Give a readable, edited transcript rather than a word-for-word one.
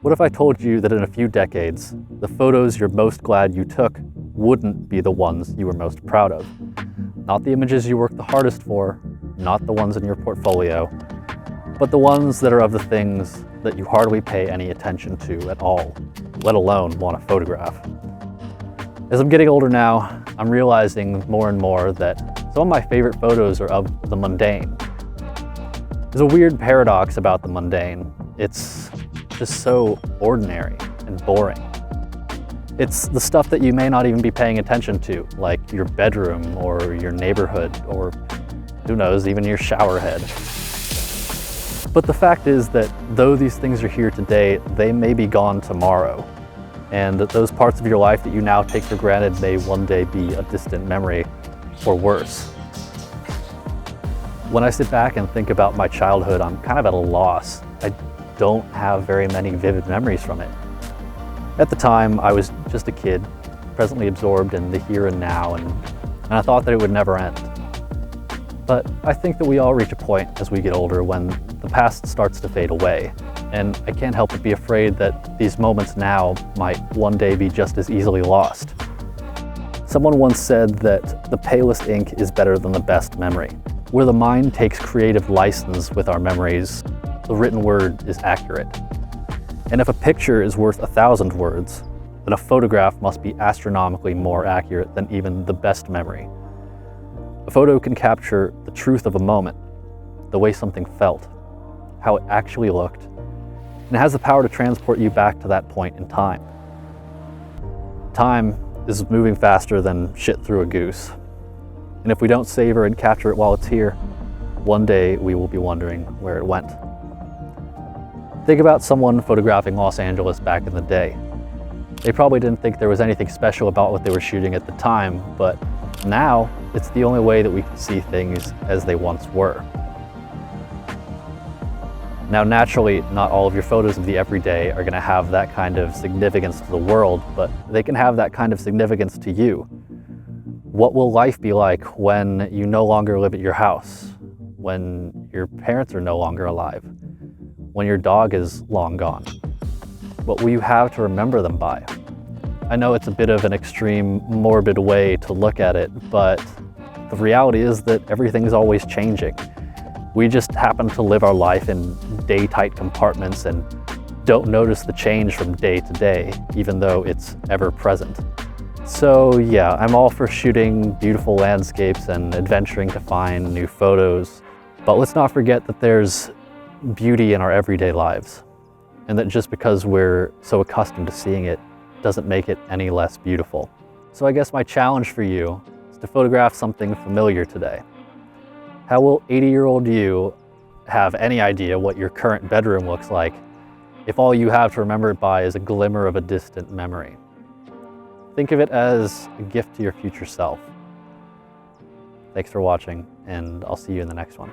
What if I told you that in a few decades, the photos you're most glad you took wouldn't be the ones you were most proud of? Not the images you worked the hardest for, not the ones in your portfolio, but the ones that are of the things that you hardly pay any attention to at all, let alone want to photograph. As I'm getting older now, I'm realizing more and more that some of my favorite photos are of the mundane. There's a weird paradox about the mundane. It's just so ordinary and boring. It's the stuff that you may not even be paying attention to, like your bedroom or your neighborhood or, who knows, even your shower head. But the fact is that though these things are here today, they may be gone tomorrow. And that those parts of your life that you now take for granted may one day be a distant memory, or worse. When I sit back and think about my childhood, I'm kind of at a loss. I don't have very many vivid memories from it. At the time, I was just a kid, presently absorbed in the here and now, and I thought that it would never end. But I think that we all reach a point as we get older when the past starts to fade away, and I can't help but be afraid that these moments now might one day be just as easily lost. Someone once said that the palest ink is better than the best memory. Where the mind takes creative license with our memories, the written word is accurate. And if a picture is worth 1,000 words, then a photograph must be astronomically more accurate than even the best memory. A photo can capture the truth of a moment, the way something felt, how it actually looked, and it has the power to transport you back to that point in time. Time is moving faster than shit through a goose. And if we don't savor and capture it while it's here, one day we will be wondering where it went. Think about someone photographing Los Angeles back in the day. They probably didn't think there was anything special about what they were shooting at the time, but now it's the only way that we can see things as they once were. Now, naturally, not all of your photos of the everyday are going to have that kind of significance to the world, but they can have that kind of significance to you. What will life be like when you no longer live at your house? When your parents are no longer alive? When your dog is long gone? What will you have to remember them by? I know it's a bit of an extreme, morbid way to look at it, but the reality is that everything's always changing. We just happen to live our life in day-tight compartments and don't notice the change from day to day, even though it's ever present. So yeah, I'm all for shooting beautiful landscapes and adventuring to find new photos, but let's not forget that there's beauty in our everyday lives, and that just because we're so accustomed to seeing it doesn't make it any less beautiful. So I guess my challenge for you is to photograph something familiar today. How will 80-year-old you have any idea what your current bedroom looks like if all you have to remember it by is a glimmer of a distant memory? Think of it as a gift to your future self. Thanks for watching, and I'll see you in the next one.